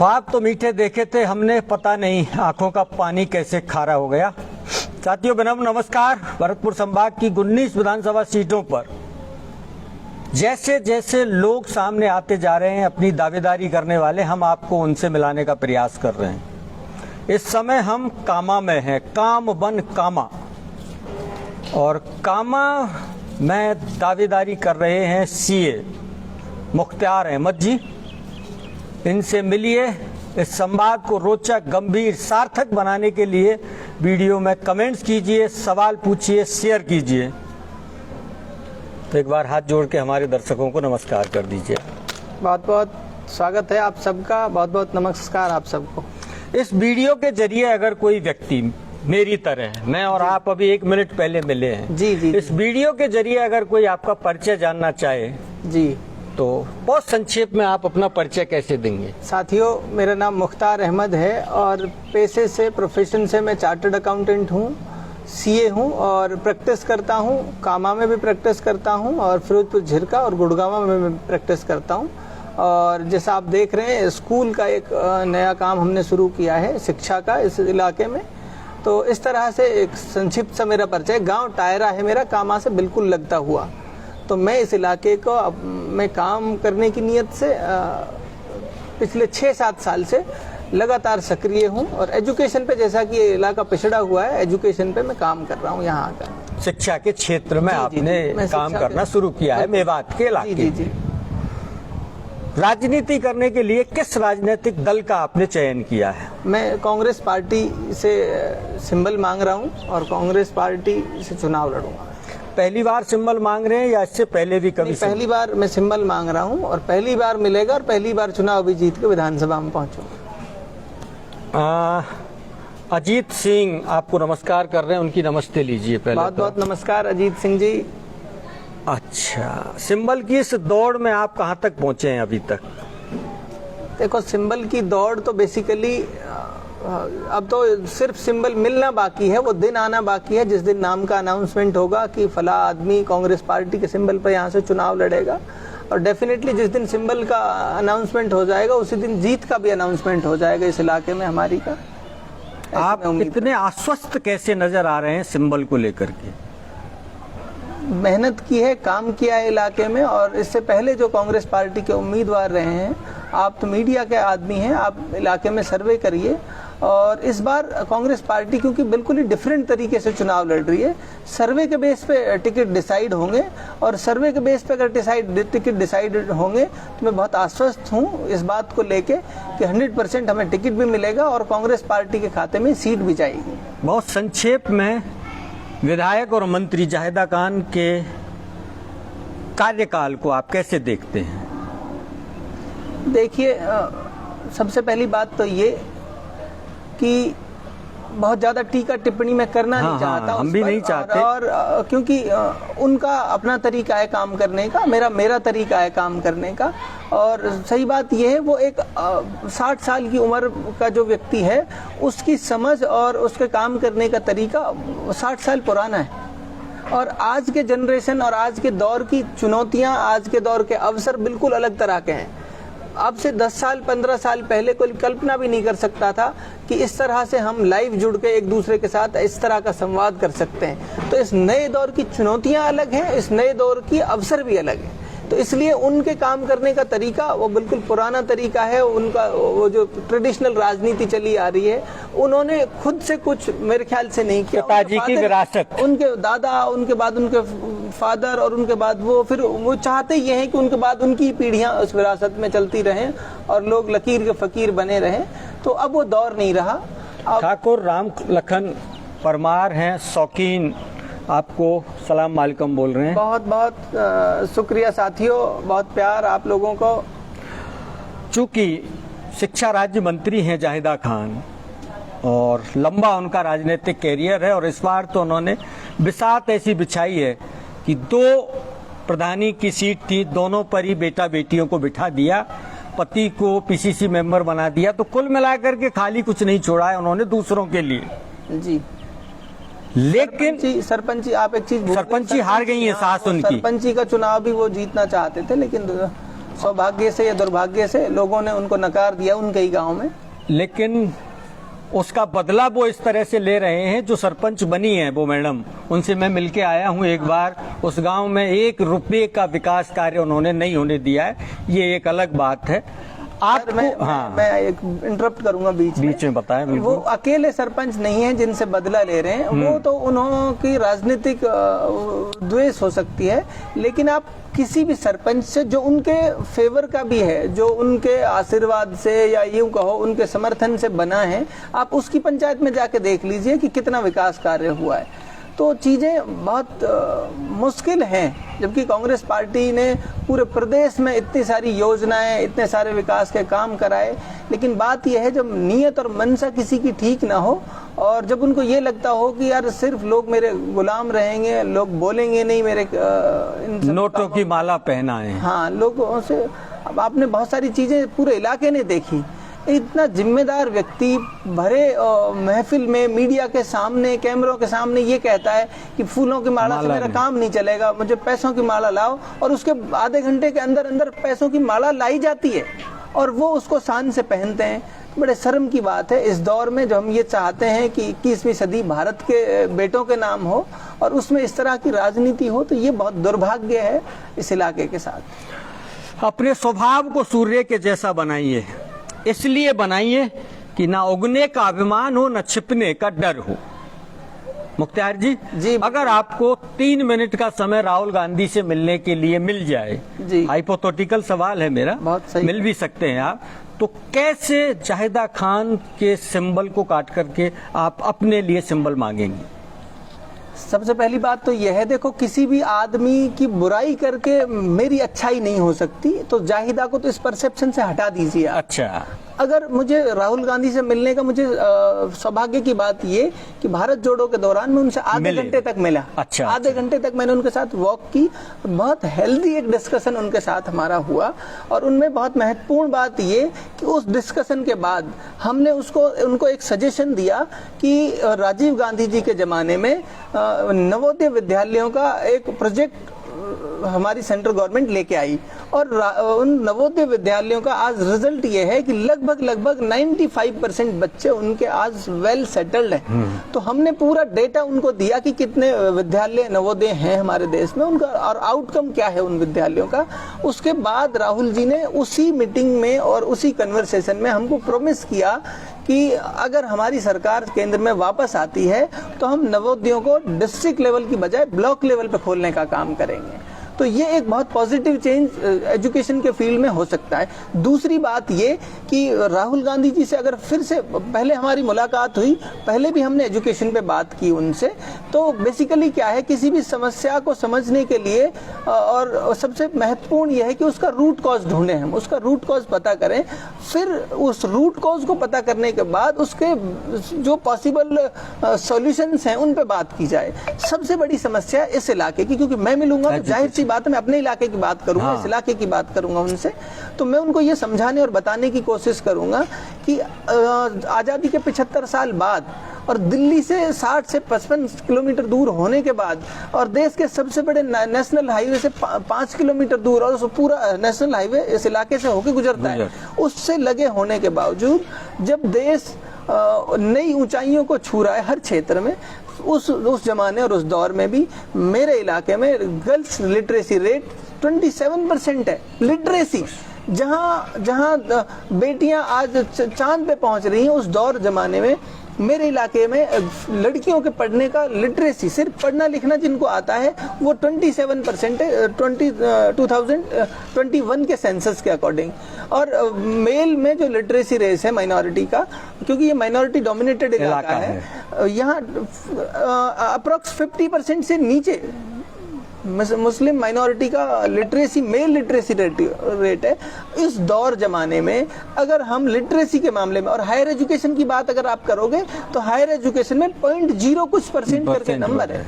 ख्वाब तो मीठे देखे थे हमने, पता नहीं आंखों का पानी कैसे खारा हो गया। साथियों विनम्र नमस्कार। भरतपुर संभाग की 19 विधानसभा सीटों पर जैसे जैसे लोग सामने आते जा रहे हैं अपनी दावेदारी करने वाले, हम आपको उनसे मिलाने का प्रयास कर रहे हैं। इस समय हम कामा में हैं, काम बन कामा, और कामा में दावेदारी कर रहे हैं सीए मुख्तार अहमद जी। इनसे मिलिए। इस संवाद को रोचक, गंभीर, सार्थक बनाने के लिए वीडियो में कमेंट्स कीजिए, सवाल पूछिए, शेयर कीजिए। तो एक बार हाथ जोड़ के हमारे दर्शकों को नमस्कार कर दीजिए। बहुत बहुत स्वागत है आप सबका, बहुत बहुत नमस्कार आप सबको। इस वीडियो के जरिए अगर कोई व्यक्ति मेरी तरह, मैं और आप अभी 1 मिनट पहले मिले हैं, जी, इस वीडियो के जरिए अगर कोई आपका परिचय जानना चाहे जी, तो बहुत संक्षेप में आप अपना परिचय कैसे देंगे? साथियों, मेरा नाम मुख्तार अहमद है और पेशे से, प्रोफेशन से मैं चार्टर्ड अकाउंटेंट हूँ, सीए हूँ और प्रैक्टिस करता हूँ। कामा में भी प्रैक्टिस करता हूँ और फिरोजपुर झिरका और गुड़गांव में भी प्रैक्टिस करता हूँ। और जैसा आप देख रहे हैं, स्कूल का एक नया काम हमने शुरू किया है, शिक्षा का, इस इलाके में। तो इस तरह से एक संक्षिप्त सा मेरा परिचय। गांव टायरा है मेरा, कामा से बिल्कुल लगता हुआ। तो मैं इस इलाके को मैं काम करने की नीयत से पिछले 6-7 साल से लगातार सक्रिय हूं। और एजुकेशन पे, जैसा कि ये इलाका पिछड़ा हुआ है, एजुकेशन पे मैं काम कर रहा हूं। यहाँ आकर शिक्षा के क्षेत्र में आपने काम करना शुरू किया है मेवात के इलाके। जी। राजनीति करने के लिए किस राजनीतिक दल का आपने चयन किया है? मैं कांग्रेस पार्टी से सिंबल मांग रहा हूँ और कांग्रेस पार्टी से चुनाव लड़ूंगा। पहली बार सिंबल मांग रहे हैं या इससे पहले भी कभी? पहली बार मैं सिंबल मांग रहा हूँ और पहली बार मिलेगा और पहली बार चुनाव भी जीत के विधानसभा में पहुंचूंगा। अजीत सिंह आपको नमस्कार कर रहे हैं, उनकी नमस्ते लीजिए पहले। बहुत बहुत नमस्कार अजीत सिंह जी। अच्छा, सिंबल की इस दौड़ में आप कहाँ तक पहुंचे हैं अभी तक? देखो, सिंबल की दौड़ तो बेसिकली अब तो सिर्फ सिंबल मिलना बाकी है, वो दिन आना बाकी है जिस दिन नाम का अनाउंसमेंट होगा कि फला आदमी कांग्रेस पार्टी के सिंबल पर यहाँ से चुनाव लड़ेगा। और डेफिनेटली जिस दिन सिंबल का अनाउंसमेंट हो जाएगा उसी दिन जीत का भी अनाउंसमेंट हो जाएगा इस इलाके में हमारी का। आप इतने आश्वस्त कैसे नजर आ रहे हैं सिंबल को लेकर के? मेहनत की है, काम किया है इलाके में। और इससे पहले जो कांग्रेस पार्टी के उम्मीदवार रहे हैं, आप तो मीडिया के आदमी हैं, आप इलाके में सर्वे करिए। और इस बार कांग्रेस पार्टी क्योंकि बिल्कुल ही डिफरेंट तरीके से चुनाव लड़ रही है, सर्वे के बेस पे टिकट डिसाइड होंगे। और सर्वे के बेस पे अगर टिकट डिसाइड होंगे तो मैं बहुत आश्वस्त हूँ इस बात को लेके कि 100% हमें टिकट भी मिलेगा और कांग्रेस पार्टी के खाते में सीट भी जाएगी। बहुत संक्षेप में विधायक और मंत्री जाहिदा खान के कार्यकाल को आप कैसे देखते हैं? देखिए, सबसे पहली बात तो ये कि बहुत ज्यादा टीका टिप्पणी मैं करना नहीं चाहता। हम भी नहीं चाहते। और क्योंकि उनका अपना तरीका है काम करने का, मेरा तरीका है काम करने का। और सही बात यह है, वो एक 60 साल की उम्र का जो व्यक्ति है, उसकी समझ और उसके काम करने का तरीका 60 साल पुराना है। और आज के जनरेशन और आज के दौर की चुनौतियां, आज के दौर के अवसर बिल्कुल अलग तरह के हैं। अब से 10 साल 15 साल पहले कोई कल्पना भी नहीं कर सकता था कि इस तरह से हम लाइव जुड़ के एक दूसरे के साथ इस तरह का संवाद कर सकते हैं। तो इस नए दौर की चुनौतियां अलग हैं, इस नए दौर की अवसर भी अलग हैं। तो इसलिए उनके काम करने का तरीका वो बिल्कुल पुराना तरीका है। उनका वो जो ट्रेडिशनल राजनीति चली आ रही है, उन्होंने खुद से कुछ मेरे ख्याल से नहीं किया। पिताजी की विरासत, उनके दादा, उनके बाद उनके फादर और उनके बाद फिर वो चाहते ये हैं कि उनके बाद उनकी पीढ़ियां उस विरासत में चलती रहें और लोग लकीर के फकीर बने रहें। तो अब वो दौर नहीं रहा। ठाकुर राम लखन परमार हैं, शौकीन, आपको सलाम मालकम बोल रहे हैं। बहुत बहुत शुक्रिया साथियों, बहुत प्यार आप लोगों को। चूंकि शिक्षा राज्य मंत्री हैं जाहिदा खान और लंबा उनका राजनीतिक कैरियर है, और इस बार तो उन्होंने बिसात ऐसी बिछाई है कि 2 प्रधानी की सीट थी, दोनों पर ही बेटा बेटियों को बिठा दिया, पति को पीसीसी मेंबर बना दिया। तो कुल मिलाकर के खाली कुछ नहीं छोड़ा है उन्होंने दूसरों के लिए। जी, लेकिन सरपंची आप एक चीज, सरपंची हार गई है सास उनकी। सरपंची का चुनाव भी वो जीतना चाहते थे, लेकिन सौभाग्य से या दुर्भाग्य से लोगों ने उनको नकार दिया उनके ही गांव में। लेकिन उसका बदला वो इस तरह से ले रहे हैं। जो सरपंच बनी है वो मैडम, उनसे मैं मिलके आया हूं एक बार, उस गांव में 1 रुपये का विकास कार्य उन्होंने नहीं होने दिया है। ये एक अलग बात है। आप मैं एक इंटरप्ट करूंगा बीच में बताएं। वो अकेले सरपंच नहीं है जिनसे बदला ले रहे हैं, वो तो उन्होंने राजनीतिक द्वेष हो सकती है, लेकिन आप किसी भी सरपंच से जो उनके फेवर का भी है, जो उनके आशीर्वाद से या यूं कहो उनके समर्थन से बना है, आप उसकी पंचायत में जाके देख लीजिए कि कितना विकास कार्य हुआ है। तो चीजें बहुत मुश्किल हैं, जबकि कांग्रेस पार्टी ने पूरे प्रदेश में इतनी सारी योजनाएं, इतने सारे विकास के काम कराए। लेकिन बात यह है, जब नीयत और मनसा किसी की ठीक ना हो और जब उनको ये लगता हो कि यार सिर्फ लोग मेरे गुलाम रहेंगे, लोग बोलेंगे नहीं, मेरे नोटों की माला पहना है। हाँ, लोगों से अब आपने बहुत सारी चीजें पूरे इलाके ने देखी। इतना जिम्मेदार व्यक्ति भरे महफिल में मीडिया के सामने, कैमरों के सामने ये कहता है कि फूलों की माला से मेरा काम नहीं चलेगा, मुझे पैसों की माला लाओ, और उसके आधे घंटे के अंदर अंदर पैसों की माला लाई जाती है और वो उसको शान से पहनते हैं। बड़े शर्म की बात है इस दौर में, जो हम ये चाहते हैं कि 21वीं सदी भारत के बेटों के नाम हो और उसमें इस तरह की राजनीति हो, तो ये बहुत दुर्भाग्य है इस इलाके के साथ। अपने स्वभाव को सूर्य के जैसा बनाइए, इसलिए बनाइए कि ना उगने का अभिमान हो, ना छिपने का डर हो। मुख्तार जी, अगर आपको 3 मिनट का समय राहुल गांधी से मिलने के लिए मिल जाए, हाइपोथेटिकल सवाल है मेरा, मिल भी सकते हैं आप, तो कैसे जाहिदा खान के सिंबल को काट करके आप अपने लिए सिंबल मांगेंगे? सबसे पहली बात तो यह है, देखो किसी भी आदमी की बुराई करके मेरी अच्छाई नहीं हो सकती, तो जाहिदा को तो इस परसेप्शन से हटा दीजिए। अच्छा, अगर मुझे राहुल गांधी से मिलने का, मुझे सौभाग्य की बात ये कि भारत जोड़ो के दौरान मैं उनसे आधे घंटे तक मिला। अच्छा, आधे घंटे तक मैंने उनके साथ वॉक की, बहुत हेल्दी एक डिस्कशन उनके साथ हमारा हुआ। और उनमें बहुत महत्वपूर्ण बात ये कि उस डिस्कशन के बाद हमने उनको एक सजेशन दिया कि राजीव गांधी जी के जमाने में नवोदय विद्यालयों का एक प्रोजेक्ट हमारी सेंट्रल गवर्नमेंट लेके आई, और उन नवोदय विद्यालयों का आज रिजल्ट ये है कि लगभग 95% बच्चे उनके आज वेल सेटल्ड हैं। तो हमने पूरा डेटा उनको दिया कि कितने विद्यालय नवोदय हैं हमारे देश में, उनका और आउटकम क्या है उन विद्यालयों का। उसके बाद राहुल जी ने उसी मीटिंग में और उसी कन्वर्सेशन में हमको प्रॉमिस किया कि अगर हमारी सरकार केंद्र में वापस आती है तो हम नवोदयों को डिस्ट्रिक्ट लेवल की बजाय ब्लॉक लेवल पे खोलने का काम करेंगे। तो ये एक बहुत पॉजिटिव चेंज एजुकेशन के फील्ड में हो सकता है। दूसरी बात ये कि राहुल गांधी जी से अगर फिर से, पहले हमारी मुलाकात हुई, पहले भी हमने एजुकेशन पे बात की उनसे, तो बेसिकली क्या है, किसी भी समस्या को समझने के लिए और सबसे महत्वपूर्ण यह है कि उसका रूट कॉज ढूंढें, हम उसका रूट कॉज पता करें, फिर उस रूट कॉज को पता करने के बाद उसके जो पॉसिबल सॉल्यूशंस हैं उन पे बात की जाए। सबसे बड़ी समस्या इस इलाके की, क्योंकि मैं मिलूंगा तो जाहिर सी बात है मैं अपने इलाके की बात करूंगा, इस इलाके की बात करूंगा उनसे, तो मैं उनको ये समझाने और बताने की कोशिश करूंगा कि आजादी के 75 साल बाद और दिल्ली से 60 से 55 किलोमीटर दूर होने के बाद और देश के सबसे बड़े नेशनल हाईवे से 5 किलोमीटर दूर, और पूरा नेशनल हाईवे इस इलाके से होकर गुजरता है, उससे लगे होने के बावजूद जब देश नई ऊंचाइयों को छू रहा है हर क्षेत्र में, उस जमाने और उस दौर में भी मेरे इलाके में गर्ल्स लिटरेसी रेट 27% है। लिटरेसी, जहां बेटियां आज चांद पे पहुंच रही हैं, उस दौर जमाने में मेरे इलाके में लड़कियों के पढ़ने का लिटरेसी, सिर्फ पढ़ना लिखना जिनको आता है, वो 27% है 2021 के सेंसस के अकॉर्डिंग। और मेल में जो लिटरेसी रेस है माइनॉरिटी का, क्योंकि ये माइनॉरिटी डोमिनेटेड इलाका है, यहाँ अप्रोक्स 50% से नीचे मुस्लिम माइनॉरिटी का लिटरेसी, मेल लिटरेसी रेट है। इस दौर जमाने में अगर हम लिटरेसी के मामले में और हायर एजुकेशन की बात अगर आप करोगे तो हायर एजुकेशन में 0.0 कुछ % करके नंबर है।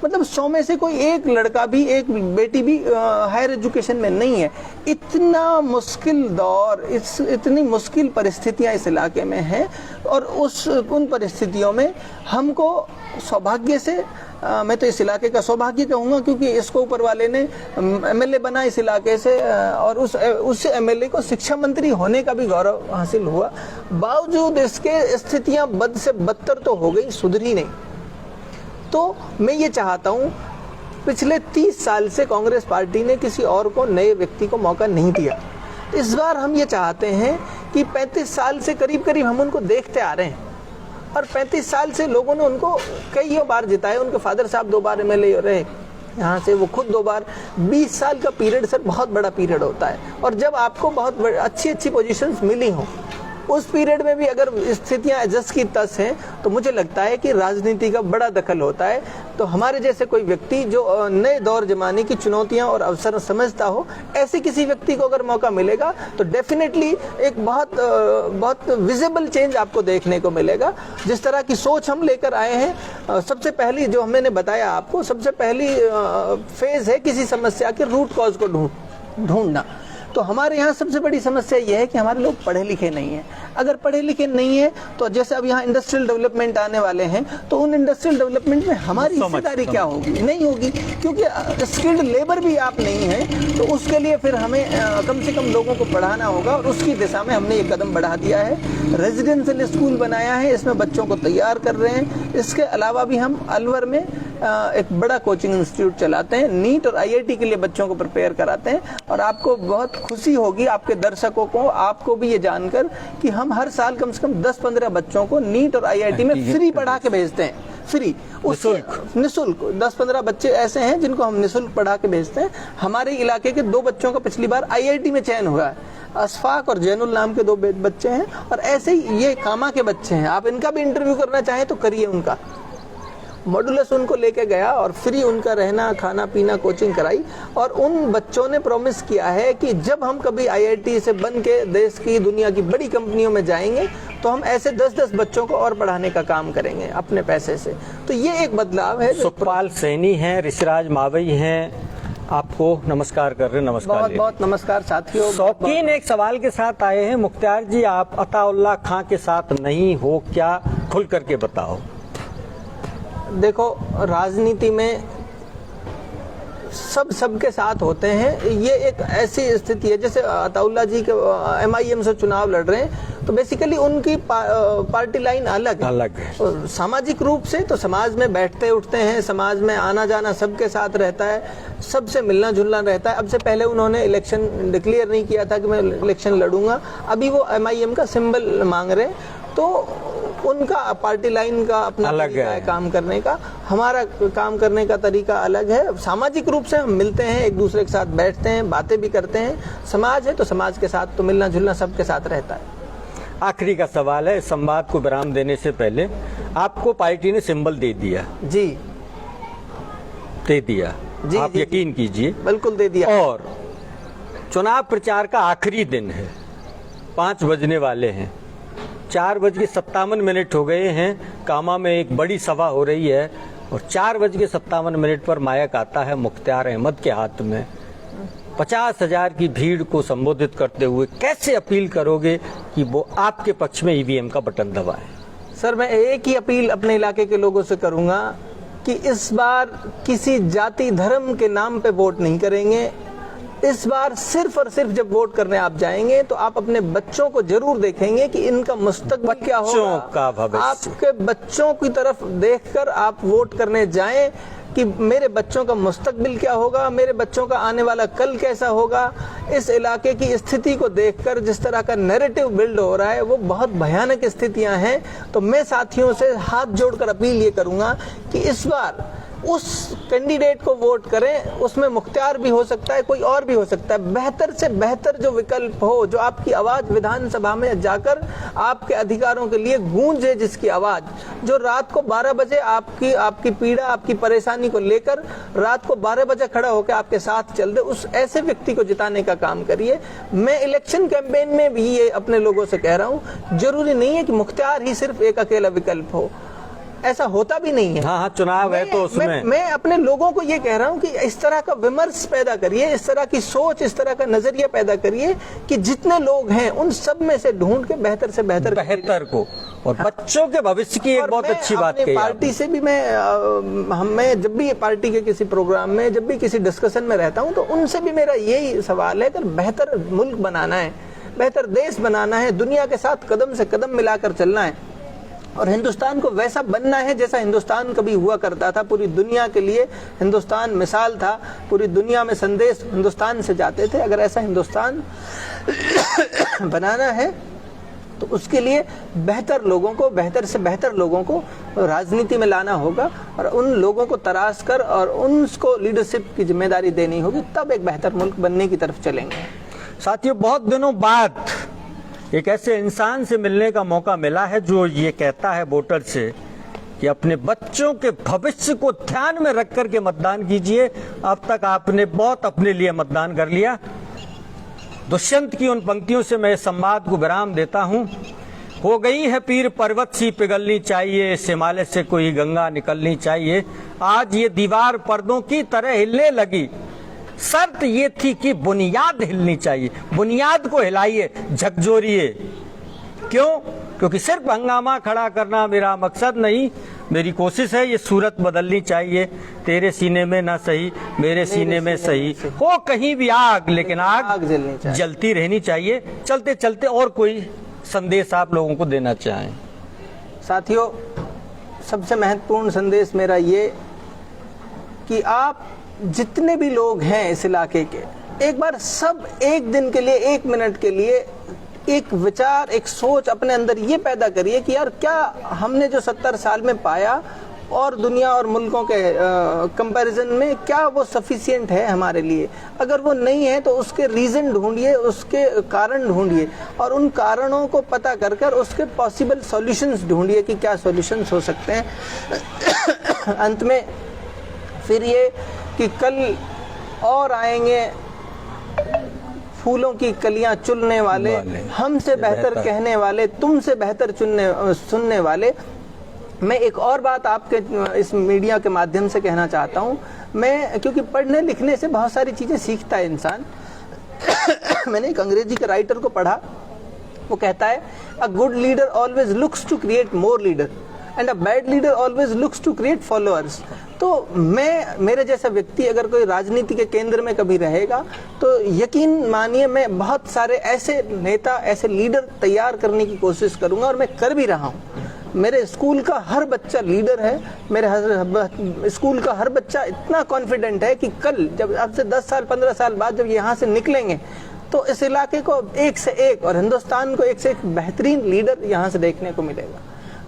मतलब 100 में से कोई एक लड़का भी, एक बेटी भी हायर एजुकेशन में नहीं है। इतना मुश्किल दौर, इतनी मुश्किल परिस्थितियां इस इलाके में हैं, और उन परिस्थितियों में हमको सौभाग्य से, मैं तो इस इलाके का सौभाग्य कहूंगा, क्योंकि इसको ऊपर वाले ने एमएलए बना इस इलाके से, और उस एमएलए को शिक्षा मंत्री होने का भी गौरव हासिल हुआ। बावजूद इसके स्थितियां बद से बदतर तो हो गई, सुधरी नहीं। तो मैं ये चाहता हूं, पिछले 30 साल से कांग्रेस पार्टी ने किसी और को, नए व्यक्ति को मौका नहीं दिया। इस बार हम ये चाहते हैं कि 35 साल से करीब करीब हम उनको देखते आ रहे हैं, और 35 साल से लोगों ने उनको कई बार जिताया। उनके फादर साहब 2 बार एमएलए रहे यहाँ से, वो खुद 2 बार। 20 साल का पीरियड सर बहुत बड़ा पीरियड होता है, और जब आपको बहुत अच्छी पोजीशंस मिली हों, उस पीरियड में भी अगर स्थितियां जस की तस हैं, तो मुझे लगता है कि राजनीति का बड़ा दखल होता है। तो हमारे जैसे कोई व्यक्ति जो नए दौर जमाने की चुनौतियां और अवसर समझता हो, ऐसे किसी व्यक्ति को अगर मौका मिलेगा तो डेफिनेटली एक बहुत विजिबल चेंज आपको देखने को मिलेगा। जिस तरह की सोच हम लेकर आए हैं, सबसे पहली जो मैंने बताया आपको, सबसे पहली फेज है किसी समस्या के रूट कॉज को ढूंढना। तो हमारे यहाँ सबसे बड़ी समस्या यह है कि हमारे लोग पढ़े लिखे नहीं हैं। अगर पढ़े लिखे नहीं है, तो जैसे अब यहाँ इंडस्ट्रियल डेवलपमेंट आने वाले हैं, तो उन इंडस्ट्रियल डेवलपमेंट में हमारी हिस्सेदारी क्या होगी? नहीं होगी, क्योंकि स्किल्ड लेबर भी आप नहीं है। तो उसके लिए फिर हमें कम से कम लोगों को पढ़ाना होगा, और उसकी दिशा में हमने ये कदम बढ़ा दिया है। रेजिडेंशियल स्कूल बनाया है, इसमें बच्चों को तैयार कर रहे हैं। इसके अलावा भी हम अलवर में एक बड़ा कोचिंग इंस्टीट्यूट चलाते हैं, नीट और आईआईटी के लिए बच्चों को प्रिपेयर कराते हैं। और आपको बहुत खुशी होगी, आपके दर्शकों को, आपको भी ये जानकर कि हम हर साल कम से कम 10-15 बच्चों को नीट और आईआईटी में फ्री पढ़ा के भेजते हैं। फ्री, निःशुल्क 10-15 बच्चे ऐसे हैं जिनको हम निःशुल्क पढ़ा के भेजते हैं। हमारे इलाके के 2 बच्चों का पिछली बार आईआईटी में चयन हुआ है। अशफाक और जैनुल नाम के 2 बच्चे हैं, और ऐसे ही ये कामा के बच्चे हैं। आप इनका भी इंटरव्यू करना चाहें तो करिए। उनका मॉडुलस उनको लेके गया और फ्री उनका रहना, खाना पीना, कोचिंग कराई। और उन बच्चों ने प्रॉमिस किया है कि जब हम कभी आईआईटी से बन के देश की, दुनिया की बड़ी कंपनियों में जाएंगे, तो हम ऐसे 10-10 बच्चों को और पढ़ाने का काम करेंगे अपने पैसे से। तो ये एक बदलाव है। सुखपाल सैनी हैं, ऋषिराज मावई हैं, आपको नमस्कार कर रहे हैं। नमस्कार, बहुत बहुत नमस्कार साथियों। शौकीन एक सवाल के साथ आए हैं। मुख्तार जी, आप अताउल्लाह खां के साथ नहीं हो क्या? खुल करके बताओ। देखो, राजनीति में सबके साथ होते हैं। ये एक ऐसी स्थिति है, जैसे अताउल्लाह जी के एमआईएम से चुनाव लड़ रहे हैं, तो बेसिकली उनकी पार्टी लाइन अलग है। सामाजिक रूप से तो समाज में बैठते उठते हैं, समाज में आना जाना सबके साथ रहता है, सबसे मिलना जुलना रहता है। अब से पहले उन्होंने इलेक्शन डिक्लेयर नहीं किया था कि मैं इलेक्शन लड़ूंगा, अभी वो एमआईएम का सिंबल मांग रहे हैं। तो उनका पार्टी लाइन का अपना तरीका है काम करने का, हमारा काम करने का तरीका अलग है। सामाजिक रूप से हम मिलते हैं, एक दूसरे के साथ बैठते हैं, बातें भी करते हैं। समाज है तो समाज के साथ तो मिलना जुलना सबके साथ रहता है। आखिरी का सवाल है, संवाद को विराम देने से पहले, आपको पार्टी ने सिंबल दे दिया? जी, दे दिया जी, आप यकीन कीजिए, बिल्कुल दे दिया। और चुनाव प्रचार का आखिरी दिन है, 5 बजने वाले हैं, 4:57 हो गए हैं। कामा में एक बड़ी सभा हो रही है, और 4:57 पर माइक आता है मुख्तार अहमद के हाथ में। 50,000 की भीड़ को संबोधित करते हुए कैसे अपील करोगे कि वो आपके पक्ष में ईवीएम का बटन दबाएं? सर, मैं एक ही अपील अपने इलाके के लोगों से करूंगा कि इस बार किसी जाति धर्म के नाम पे वोट नहीं करेंगे। इस बार सिर्फ और सिर्फ जब वोट करने आप जाएंगे, तो आप अपने बच्चों को जरूर देखेंगे कि इनका मुस्तकबिल क्या होगा। का भविष्य, आपके बच्चों की तरफ देखकर आप वोट करने जाएं कि मेरे बच्चों का मुस्तकबिल क्या होगा, मेरे बच्चों का आने वाला कल कैसा होगा। इस इलाके की स्थिति को देखकर जिस तरह का नैरेटिव बिल्ड हो रहा है, वो बहुत भयानक स्थितियां हैं। तो मैं साथियों से हाथ जोड़कर अपील ये करूंगा कि इस बार उस कैंडिडेट को वोट करें, उसमें मुख्तार भी हो सकता है, कोई और भी हो सकता है। बेहतर से बेहतर जो विकल्प हो, जो आपकी आवाज विधानसभा में जाकर आपके अधिकारों के लिए गूंजे, जिसकी आवाज, जो रात को 12 बजे आपकी पीड़ा, आपकी परेशानी को लेकर रात को 12 बजे खड़ा होकर आपके साथ चल दे, उस ऐसे व्यक्ति को जिताने का काम करिए। मैं इलेक्शन कैंपेन में भी ये अपने लोगों से कह रहा हूँ, जरूरी नहीं है कि मुख्तार ही सिर्फ एक अकेला विकल्प हो। ऐसा होता भी नहीं है। हाँ हाँ, चुनाव है तो उसमें मैं अपने लोगों को ये कह रहा हूँ कि इस तरह का विमर्श पैदा करिए, इस तरह की सोच, इस तरह का नजरिया पैदा करिए कि जितने लोग हैं उन सब में से ढूंढ के बेहतर से बेहतर को, और बच्चों के भविष्य की एक बहुत अच्छी बात कही पार्टी से भी मैं जब भी पार्टी के किसी प्रोग्राम में, जब भी किसी डिस्कशन में रहता हूं, तो उनसे भी मेरा यही सवाल है कि बेहतर मुल्क बनाना है, बेहतर देश बनाना है, दुनिया के साथ कदम से कदम मिलाकर चलना है और हिंदुस्तान को वैसा बनना है जैसा हिंदुस्तान कभी हुआ करता था। पूरी दुनिया के लिए हिंदुस्तान मिसाल था, पूरी दुनिया में संदेश हिंदुस्तान से जाते थे। अगर ऐसा हिंदुस्तान बनाना है तो उसके लिए बेहतर लोगों को, बेहतर से बेहतर लोगों को राजनीति में लाना होगा और उन लोगों को तराश कर और उनको लीडरशिप की जिम्मेदारी देनी होगी, तब एक बेहतर मुल्क बनने की तरफ चलेंगे। साथियों, बहुत दिनों बाद एक ऐसे इंसान से मिलने का मौका मिला है जो ये कहता है वोटर से कि अपने बच्चों के भविष्य को ध्यान में रख कर के मतदान कीजिए। अब तक आपने बहुत अपने लिए मतदान कर लिया। दुष्यंत की उन पंक्तियों से मैं संवाद को विराम देता हूं। हो गई है पीर पर्वत सी पिघलनी चाहिए, इस हिमालय से कोई गंगा निकलनी चाहिए। आज ये दीवार पर्दों की तरह हिलने लगी, शर्त ये थी कि बुनियाद हिलनी चाहिए। बुनियाद को हिलाइए, झकझोरिए। क्यों? क्योंकि सिर्फ हंगामा खड़ा करना मेरा मकसद नहीं, मेरी कोशिश है ये सूरत बदलनी चाहिए। तेरे सीने में ना सही, मेरे सीने में सही हो कहीं भी आग, लेकिन आग जलती रहनी चाहिए। चलते चलते और कोई संदेश आप लोगों को देना चाहें? साथियों, सबसे महत्वपूर्ण संदेश मेरा ये कि आप जितने भी लोग हैं इस इलाके के, एक बार सब एक दिन के लिए, एक मिनट के लिए एक विचार, एक सोच अपने अंदर ये पैदा करिए कि यार क्या हमने जो 70 साल में पाया और दुनिया और मुल्कों के कंपैरिजन में क्या वो सफिशिएंट है हमारे लिए। अगर वो नहीं है तो उसके रीज़न ढूंढिए, उसके कारण ढूंढिए और उन कारणों को पता कर कर उसके पॉसिबल सॉल्यूशंस ढूंढिए कि क्या सॉल्यूशंस हो सकते हैं। अंत में फिर ये कि कल और आएंगे फूलों की कलियां चुनने वाले, हमसे बेहतर कहने वाले, तुमसे बेहतर सुनने वाले। मैं एक और बात आपके इस मीडिया के माध्यम से कहना चाहता हूं। मैं क्योंकि पढ़ने लिखने से बहुत सारी चीजें सीखता है इंसान। मैंने एक अंग्रेजी के राइटर को पढ़ा, वो कहता है a good leader always looks to create more leader and a bad leader always looks to create followers. तो मेरे जैसा व्यक्ति अगर कोई राजनीति के केंद्र में कभी रहेगा तो यकीन मानिए मैं बहुत सारे ऐसे नेता, ऐसे लीडर तैयार करने की कोशिश करूंगा और मैं कर भी रहा हूं। मेरे स्कूल का हर बच्चा लीडर है। मेरे स्कूल का हर बच्चा इतना कॉन्फिडेंट है कि कल जब अब से 10 साल 15 साल बाद जब यहाँ से निकलेंगे तो इस इलाके को एक से एक और हिंदुस्तान को एक से एक बेहतरीन लीडर यहाँ से देखने को मिलेगा।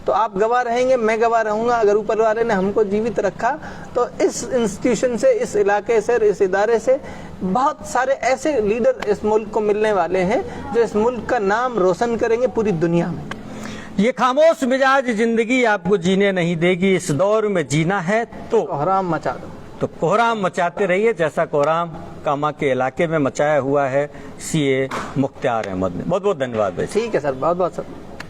तो आप गवाह रहेंगे, मैं गवाह रहूंगा। अगर ऊपर वाले ने हमको जीवित रखा तो इस इंस्टीट्यूशन से, इस इलाके से, इस इदारे से बहुत सारे ऐसे लीडर इस मुल्क को मिलने वाले हैं जो इस मुल्क का नाम रोशन करेंगे पूरी दुनिया में। ये खामोश मिजाज जिंदगी आपको जीने नहीं देगी, इस दौर में जीना है तो कोहराम मचा दो। तो कोहराम मचाते रहिए, जैसा कोहराम कामा के इलाके में मचाया हुआ है सीए मुख्तार अहमद ने। बहुत बहुत धन्यवाद भाई। ठीक है सर, बहुत बहुत सर।